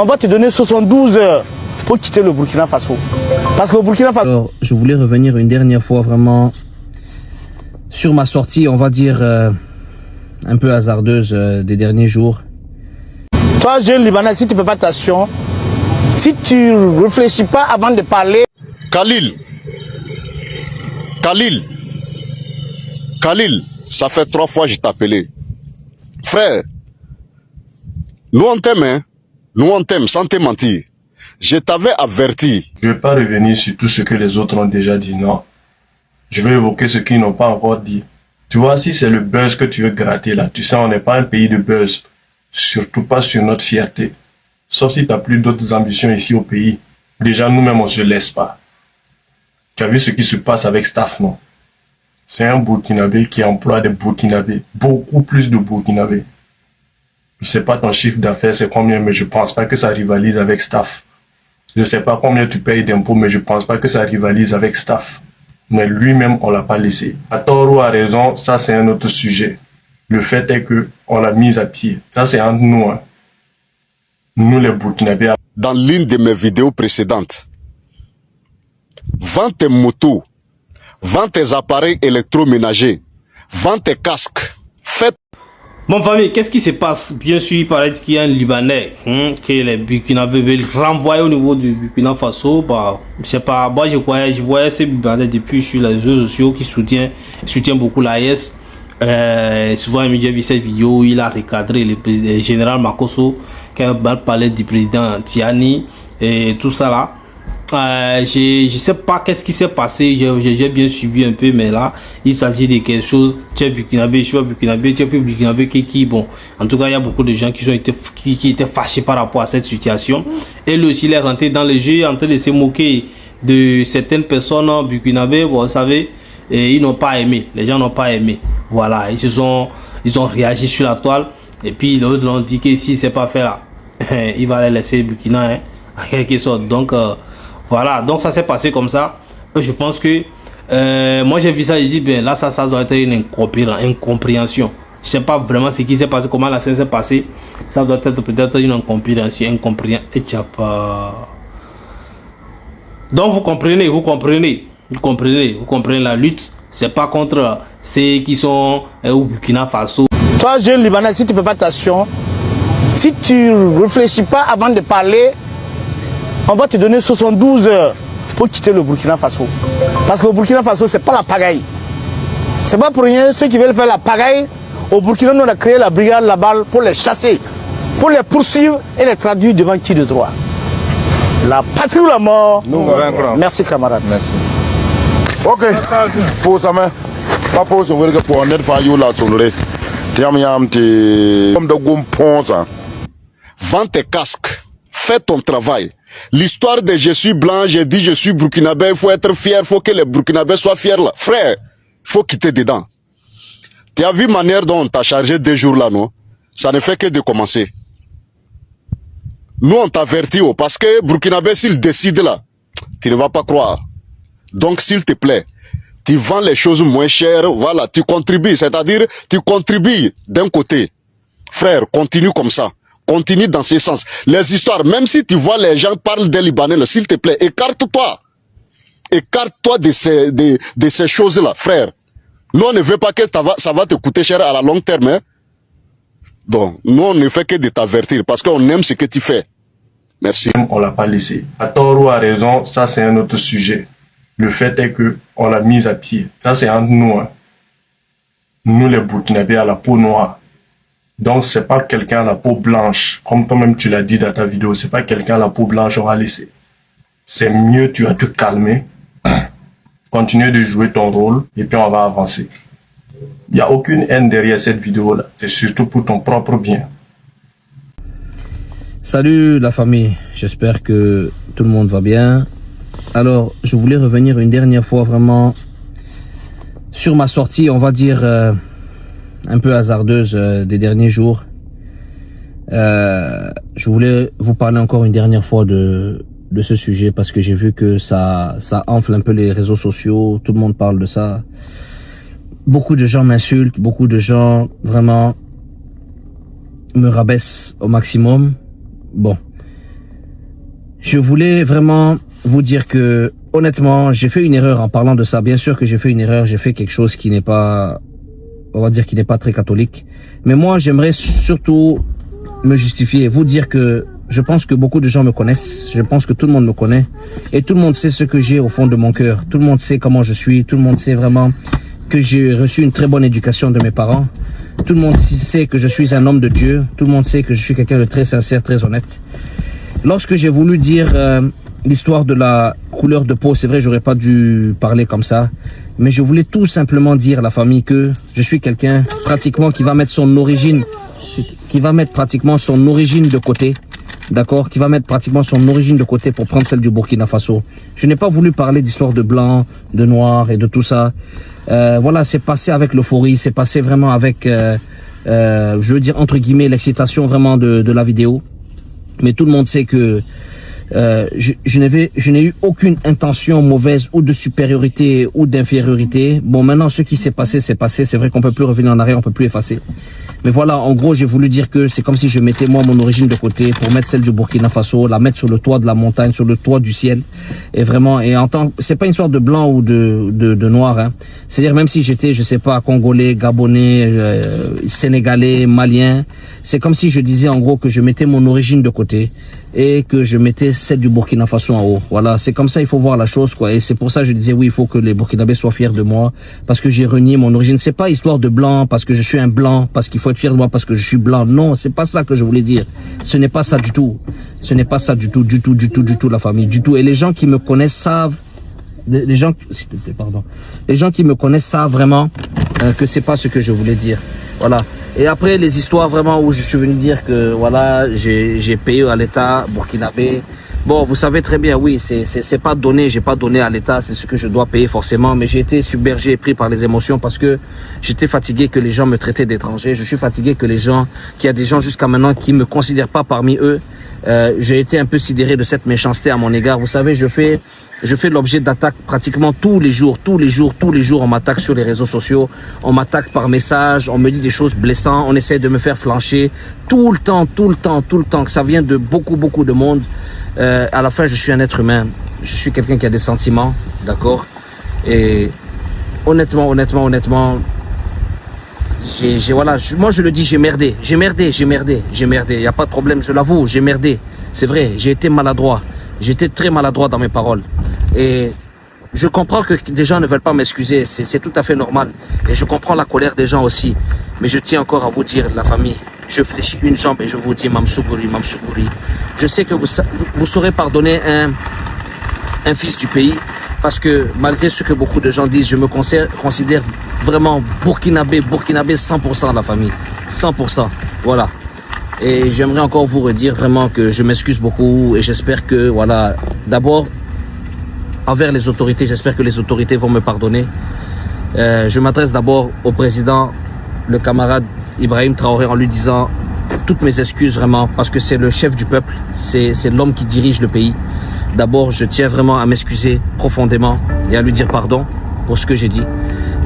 On va te donner 72 heures pour quitter le Burkina Faso. Parce que le Burkina Faso... Alors, je voulais revenir une dernière fois vraiment sur ma sortie, on va dire, un peu hasardeuse des derniers jours. Toi, jeune Libanais, si tu ne fais pas attention, si tu ne réfléchis pas avant de parler... Khalil, ça fait 3 fois que je t'ai appelé. Frère, nous on t'aime, hein? Nous on t'aime, sans te mentir. Je t'avais averti. Je ne vais pas revenir sur tout ce que les autres ont déjà dit, non. Je vais évoquer ce qu'ils n'ont pas encore dit. Tu vois, si c'est le buzz que tu veux gratter là, tu sais, on n'est pas un pays de buzz. Surtout pas sur notre fierté. Sauf si tu n'as plus d'autres ambitions ici au pays. Déjà, nous-mêmes, on ne se laisse pas. Tu as vu ce qui se passe avec Staff, non? C'est un Burkinabé qui emploie des Burkinabés. Beaucoup plus de Burkinabés. Je sais pas ton chiffre d'affaires c'est combien, mais je pense pas que ça rivalise avec Staff. Je sais pas combien tu payes d'impôts, mais je pense pas que ça rivalise avec Staff. Mais lui-même, on l'a pas laissé. À tort ou à raison, ça c'est un autre sujet. Le fait est que on l'a mis à pied. Ça c'est entre nous, hein. Nous les Burkinabés. Dans l'une de mes vidéos précédentes, vends tes motos, vends tes appareils électroménagers, vends tes casques, fais... Bon famille, qu'est-ce qui se passe? Bien sûr, il paraît qu'il y a un Libanais que les Burkinabés veulent renvoyer au niveau du Burkina Faso. Bah, je sais pas, moi je voyais ces Libanais depuis sur les réseaux sociaux qui soutient beaucoup l'AES. Souvent, j'ai vu cette vidéo où il a recadré le général Makosso qui a parlé du président Tiani et tout ça là. Je sais pas qu'est-ce qui s'est passé, j'ai bien suivi un peu, mais là il s'agit de quelque chose. Tu es Burkinabé, je suis pas Burkinabé, tu es plus Burkinabé qui bon. En tout cas, il y a beaucoup de gens qui étaient fâchés par rapport à cette situation. Et lui aussi il est rentré dans le jeu en train de se moquer de certaines personnes burkinabé. Bon, vous savez, et ils n'ont pas aimé, les gens n'ont pas aimé. Voilà, ils ont réagi sur la toile. Et puis l'autre ont dit que si c'est pas fait là, il va les laisser Burkina, hein, en quelque sorte. Donc voilà, donc ça s'est passé comme ça. Je pense que moi j'ai vu ça, je dis bien là ça doit être une incompréhension. Je sais pas vraiment ce qui s'est passé, comment la scène s'est passée. Ça doit être peut-être une incompréhension, et tu as pas. Donc vous comprenez la lutte. C'est pas contre ceux qui sont au Burkina Faso. Toi jeune Libanais, si tu ne fais pas attention, si tu ne réfléchis pas avant de parler, on va te donner 72 heures pour quitter le Burkina Faso. Parce que le Burkina Faso, c'est pas la pagaille. C'est pas pour rien ceux qui veulent faire la pagaille. Au Burkina, nous on a créé la brigade là-bas pour les chasser, pour les poursuivre et les traduire devant qui de droit. La patrie ou la mort. Merci camarade. Merci. Ok, pose sa main. Pas pose, on veut que pour en être failli la sonnerie. Vends tes casques, fais ton travail. L'histoire de je suis blanc, j'ai dit je suis burkinabé, il faut être fier, il faut que les burkinabés soient fiers là. Frère, il faut quitter dedans. Tu as vu la manière dont on t'a chargé 2 jours là, non? Ça ne fait que de commencer. Nous on t'avertit, parce que burkinabé s'il décide là, tu ne vas pas croire. Donc s'il te plaît, tu vends les choses moins chères, voilà, tu contribues, c'est-à-dire tu contribues d'un côté. Frère, continue comme ça. Continue dans ce sens. Les histoires, même si tu vois les gens parlent des Libanais, s'il te plaît, écarte-toi. Écarte-toi de ces choses-là, frère. Nous, on ne veut pas que ça va te coûter cher à la longue terme. Hein? Donc, nous, on ne fait que de t'avertir parce qu'on aime ce que tu fais. Merci. On l'a pas laissé. À tort ou à raison, ça c'est un autre sujet. Le fait est que on l'a mis à pied. Ça c'est entre nous. Hein. Nous, les Burkinabés à la peau noire. Donc, c'est pas quelqu'un à la peau blanche, comme toi-même tu l'as dit dans ta vidéo, c'est pas quelqu'un à la peau blanche on va laisser. C'est mieux, tu vas te calmer, continuer de jouer ton rôle, et puis on va avancer. Il n'y a aucune haine derrière cette vidéo-là, c'est surtout pour ton propre bien. Salut la famille, j'espère que tout le monde va bien. Alors, je voulais revenir une dernière fois vraiment sur ma sortie, on va dire... un peu hasardeuse des derniers jours. Je voulais vous parler encore une dernière fois de ce sujet parce que j'ai vu que ça enfle un peu les réseaux sociaux, tout le monde parle de ça. Beaucoup de gens m'insultent, beaucoup de gens vraiment me rabaissent au maximum. Bon, je voulais vraiment vous dire que, honnêtement, j'ai fait une erreur en parlant de ça. Bien sûr que j'ai fait une erreur, j'ai fait quelque chose qui n'est pas, on va dire, qui n'est pas très catholique. Mais moi, j'aimerais surtout me justifier, vous dire que je pense que beaucoup de gens me connaissent. Je pense que tout le monde me connaît. Et tout le monde sait ce que j'ai au fond de mon cœur. Tout le monde sait comment je suis. Tout le monde sait vraiment que j'ai reçu une très bonne éducation de mes parents. Tout le monde sait que je suis un homme de Dieu. Tout le monde sait que je suis quelqu'un de très sincère, très honnête. Lorsque j'ai voulu dire l'histoire de la couleur de peau, c'est vrai, j'aurais pas dû parler comme ça. Mais je voulais tout simplement dire à la famille que je suis quelqu'un pratiquement qui va mettre son origine, de côté. D'accord, qui va mettre pratiquement son origine de côté pour prendre celle du Burkina Faso. Je n'ai pas voulu parler d'histoire de blanc, de noir et de tout ça. Voilà, c'est passé avec l'euphorie, c'est passé vraiment avec, je veux dire entre guillemets, l'excitation vraiment de la vidéo. Mais tout le monde sait que je n'ai eu aucune intention mauvaise ou de supériorité ou d'infériorité. Bon, maintenant, ce qui s'est passé, c'est passé. C'est vrai qu'on peut plus revenir en arrière, on peut plus effacer. Mais voilà, en gros, j'ai voulu dire que c'est comme si je mettais moi mon origine de côté pour mettre celle du Burkina Faso, la mettre sur le toit de la montagne, sur le toit du ciel. Et vraiment, et en tant, c'est pas une histoire de blanc ou de noir, hein. C'est-à-dire même si j'étais, je sais pas, congolais, gabonais, sénégalais, malien, c'est comme si je disais en gros que je mettais mon origine de côté et que je mettais celle du Burkina Faso en haut. Voilà, c'est comme ça il faut voir la chose, quoi. Et c'est pour ça que je disais oui, il faut que les Burkinabés soient fiers de moi parce que j'ai renié mon origine. C'est pas histoire de blanc parce que je suis un blanc, parce qu'il faut être fier de moi parce que je suis blanc. Non, c'est pas ça que je voulais dire. Ce n'est pas ça du tout. Ce n'est pas ça du tout, du tout, la famille, du tout. Et les gens qui me connaissent savent, les gens qui me connaissent savent vraiment que c'est pas ce que je voulais dire. Voilà. Et après les histoires vraiment où je suis venu dire que voilà, j'ai payé à l'État burkinabé. Bon, vous savez très bien, oui, c'est pas donné, j'ai pas donné à l'État, c'est ce que je dois payer forcément, mais j'ai été submergé et pris par les émotions parce que j'étais fatigué que les gens me traitaient d'étranger, je suis fatigué que qu'il y a des gens jusqu'à maintenant qui me considèrent pas parmi eux. J'ai été un peu sidéré de cette méchanceté à mon égard. Vous savez, je fais l'objet d'attaques pratiquement tous les jours, on m'attaque sur les réseaux sociaux, on m'attaque par message, on me dit des choses blessantes, on essaie de me faire flancher, tout le temps, que ça vient de beaucoup de monde. À la fin, je suis un être humain, je suis quelqu'un qui a des sentiments, d'accord? Et honnêtement, moi je le dis, j'ai merdé, y a pas de problème, je l'avoue, j'ai merdé, c'est vrai, j'ai été maladroit. J'étais très maladroit dans mes paroles. Et je comprends que des gens ne veulent pas m'excuser. C'est tout à fait normal. Et je comprends la colère des gens aussi. Mais je tiens encore à vous dire, la famille, je fléchis une jambe et je vous dis Mamsougouri. Je sais que vous saurez pardonner un fils du pays. Parce que malgré ce que beaucoup de gens disent, je me considère vraiment burkinabé 100% la famille. 100%. Voilà. Et j'aimerais encore vous redire vraiment que je m'excuse beaucoup et j'espère que, voilà, d'abord, envers les autorités, j'espère que les autorités vont me pardonner. Je m'adresse d'abord au président, le camarade Ibrahim Traoré, en lui disant toutes mes excuses vraiment, parce que c'est le chef du peuple, c'est l'homme qui dirige le pays. D'abord, je tiens vraiment à m'excuser profondément et à lui dire pardon pour ce que j'ai dit.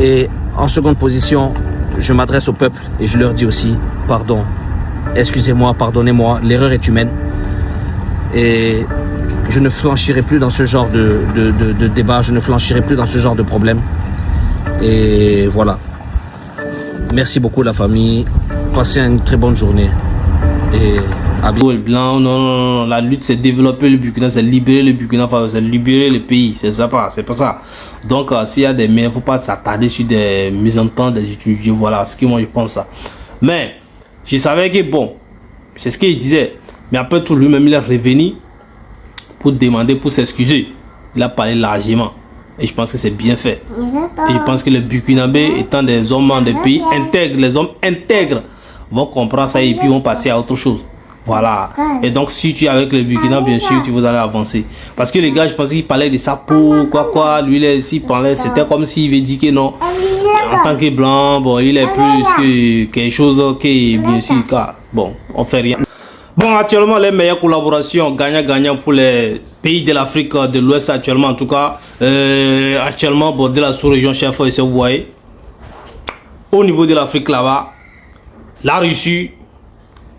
Et en seconde position, je m'adresse au peuple et je leur dis aussi pardon. Excusez-moi, pardonnez-moi, l'erreur est humaine. Et je ne flanchirai plus dans ce genre de débat, je ne flanchirai plus dans ce genre de problème. Et voilà. Merci beaucoup la famille. Passez une très bonne journée. Et à bientôt. Le blanc, non, la lutte c'est développer le Burkina, c'est libérer le Burkina Faso, c'est libérer le pays, c'est pas ça. Donc s'il y a des mais il ne faut pas s'attarder sur des mésententes, des étudiants, voilà ce que moi je pense ça. Mais je savais que bon, c'est ce qu'il disait. Mais après tout, lui-même, il est revenu pour demander, pour s'excuser. Il a parlé largement. Et je pense que c'est bien fait. Et je pense que les Burkinabés, étant des hommes des pays intègres, les hommes intègres vont comprendre ça et puis vont passer à autre chose. Voilà. Et donc, si tu es avec les Burkina, bien sûr, tu vas aller avancer. Parce que les gars, je pensais qu'il parlait de sa peau, quoi. Lui, s'il parlait, c'était comme s'il veut dire que non. En tant que blanc, bon, il est plus que quelque chose qui, bien sûr, bon, on fait rien. Bon, actuellement, les meilleures collaborations gagnant-gagnant pour les pays de l'Afrique de l'Ouest, actuellement, en tout cas, actuellement, bon, de la sous-région chef, vous voyez, au niveau de l'Afrique là-bas, la Russie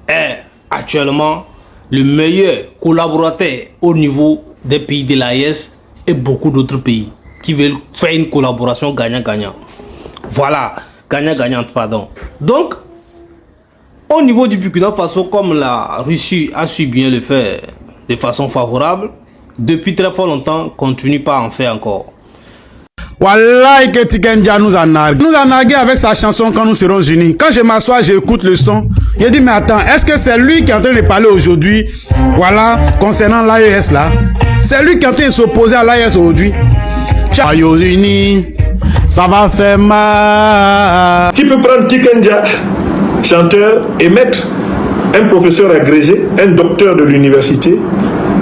est actuellement le meilleur collaborateur au niveau des pays de l'AES et beaucoup d'autres pays qui veulent faire une collaboration gagnant-gagnant. Voilà, gagnant-gagnante, pardon. Donc, au niveau du Burkina Faso, comme la Russie a su bien le faire de façon favorable, depuis très fort longtemps, continue pas à en faire encore. Wallahi que Tiken Jah nous a nargué. Nous a nargué avec sa chanson Quand nous serons unis. Quand je m'assois, j'écoute le son. Je dis mais attends, est-ce que c'est lui qui est en train de parler aujourd'hui? Voilà, concernant l'AES là. C'est lui qui est en train de s'opposer à l'AES aujourd'hui. Aux unis, ça va faire mal. Qui peut prendre Tiken Jah, chanteur, et mettre un professeur agrégé, un docteur de l'université,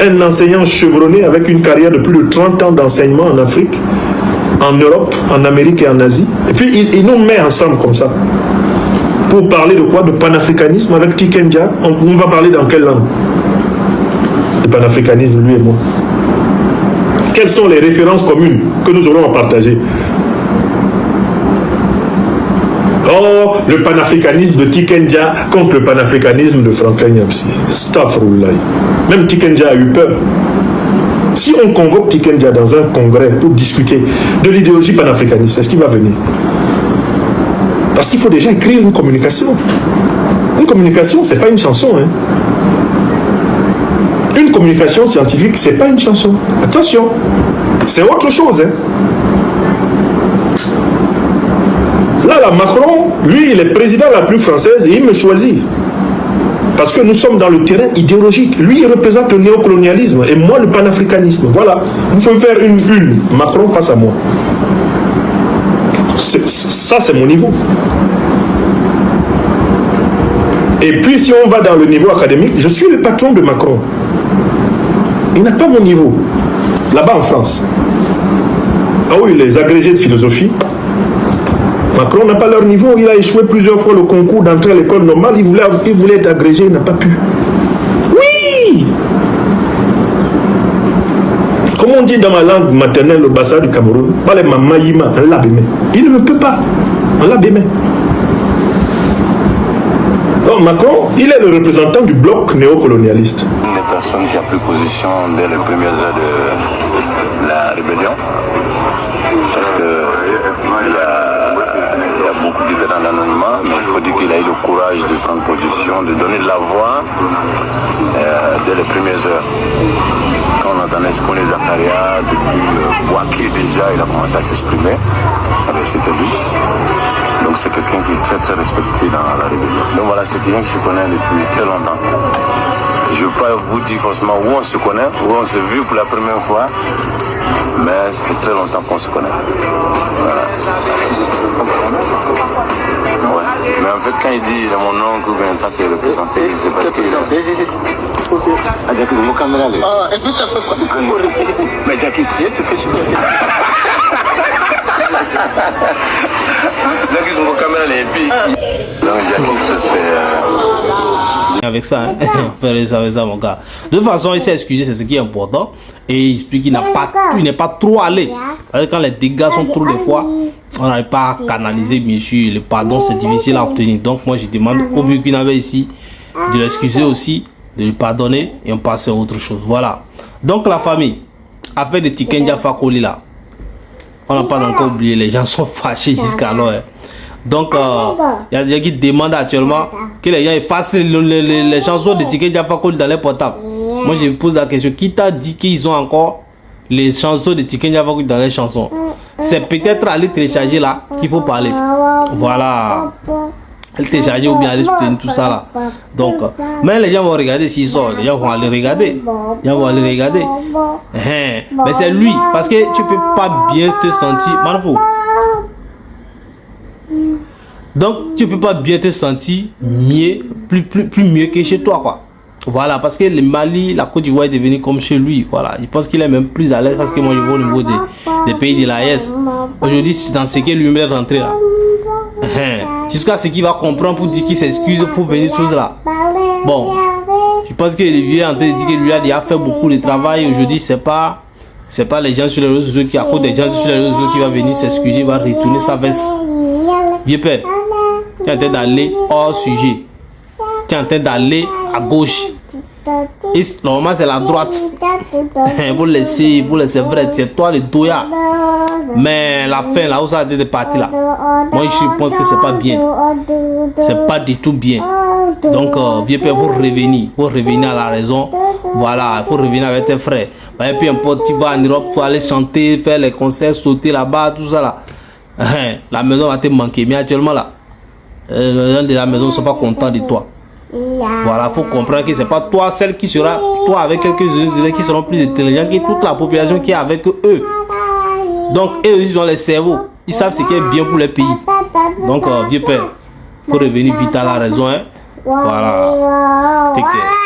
un enseignant chevronné avec une carrière de plus de 30 ans d'enseignement en Afrique, en Europe, en Amérique et en Asie. Et puis il nous met ensemble comme ça. Pour parler de quoi? De panafricanisme avec Tiken Jah. On va parler dans quelle langue? Le panafricanisme, lui et moi. Quelles sont les références communes que nous aurons à partager? Oh, le panafricanisme de Tiken Jah contre le panafricanisme de Franklin Nyamsi. Astaghfirullah. Même Tiken Jah a eu peur. Si on convoque Tiken Jah dans un congrès pour discuter de l'idéologie panafricaniste, est-ce qu'il va venir? Parce qu'il faut déjà écrire une communication. Une communication, c'est pas une chanson. Hein. Une communication scientifique, c'est pas une chanson. Attention, c'est autre chose. Hein. Là, Macron, lui, il est président de la République française et il me choisit. Parce que nous sommes dans le terrain idéologique. Lui, il représente le néocolonialisme et moi, le panafricanisme. Voilà. Vous pouvez faire une Macron face à moi. Ça, c'est mon niveau. Et puis, si on va dans le niveau académique, je suis le patron de Macron. Il n'a pas mon niveau. Là-bas en France. Ah oui, les agrégés de philosophie. Macron n'a pas leur niveau, il a échoué plusieurs fois le concours d'entrée à l'école normale, il voulait être agrégé, il n'a pas pu. Oui! Comme on dit dans ma langue maternelle, le Bassa du Cameroun, il ne peut pas. Donc Macron, il est le représentant du bloc néocolonialiste. Une des personnes qui a pris position dès les premières heures de la rébellion, parce que il y a beaucoup qui étaient dans l'anonymat, mais il faut dire qu'il a eu le courage de prendre position, de donner de la voix dès les premières heures. Quand on entendait ce qu'on les Zakaria, depuis Bouaké déjà, il a commencé à s'exprimer, c'était lui. Donc c'est quelqu'un qui est très très respecté dans la rébellion. Donc voilà, c'est quelqu'un que je connais depuis très longtemps. Je ne veux pas vous dire forcément où on se connaît, où on s'est vu pour la première fois, mais ça fait très longtemps qu'on se connaît. Voilà. Ouais. Mais en fait, quand il dit mon oncle, ça c'est représenté, c'est parce qu'il a... Jackie, c'est mon caméra là. Ah, et puis ça fait quoi? Mais Jackie, tu fais super. Jackie, c'est mon caméra là, et puis... Donc Jackie, c'est... Avec ça, hein? Faire ça avec ça, mon gars. De toute façon, il s'est excusé, c'est ce qui est important. Et il explique qu'il n'est pas trop allé. Parce que quand les dégâts sont trop des fois, on n'arrive pas à canaliser, bien sûr. Le pardon, c'est difficile à obtenir. Donc, moi, je demande au Burkinabé ici de l'excuser aussi, de lui pardonner et on passe à autre chose. Voilà. Donc, la famille, affaire de Tiken Jah Fakoly là, on n'a pas encore oublié. Les gens sont fâchés jusqu'alors. Hein. Donc, il y a des gens qui demandent actuellement que les gens effacent les chansons de Tiken Jah Fakoly dans les portables. Moi, je me pose la question, qui t'a dit qu'ils ont encore les chansons de Tiken Jah Fakoly dans les chansons? C'est peut-être aller télécharger là qu'il faut parler. Voilà. Elle télécharger ou bien aller soutenir tout ça là. Donc, mais les gens vont regarder s'ils sortent. Les gens vont aller regarder. Mais c'est lui, parce que tu peux pas bien te sentir. Marfou. Donc, tu peux pas bien te sentir mieux, plus mieux que chez toi, quoi. Voilà, parce que le Mali, la Côte d'Ivoire est devenue comme chez lui. Voilà, je pense qu'il est même plus à l'aise parce que moi je vois au niveau des pays de l'AES. Aujourd'hui, c'est dans ce qu'il lui met rentré là. Jusqu'à ce qu'il va comprendre pour dire qu'il s'excuse pour venir tout là. Bon, je pense que Olivier est en train de dire que lui a déjà fait beaucoup de travail. Aujourd'hui, c'est pas les gens sur les réseaux sociaux qui, à cause des gens sur les réseaux sociaux, qui va venir s'excuser, il va retourner sa veste. Bien peur. Tu es en train d'aller hors sujet. Tu es en train d'aller à gauche. Et normalement c'est la droite. Vous laissez, c'est vrai, c'est toi le doya. Mais la fin là où ça a été parti là, moi je pense que c'est pas bien. C'est pas du tout bien. Donc vieux père, vous revenir à la raison. Voilà, il faut revenir avec tes frères. Et puis importe, tu vas en Europe pour aller chanter, faire les concerts, sauter là-bas, tout ça là. La maison va te manquer. Mais actuellement là, les gens de la maison ne sont pas contents de toi. Voilà, il faut comprendre que c'est pas toi celle qui sera, toi avec quelques-uns qui seront plus intelligents que toute la population qui est avec eux. Donc eux aussi ont les cerveaux. Ils savent ce qui est bien pour le pays. Donc vieux père, il faut revenir vite à la raison. Hein? Voilà. Take care.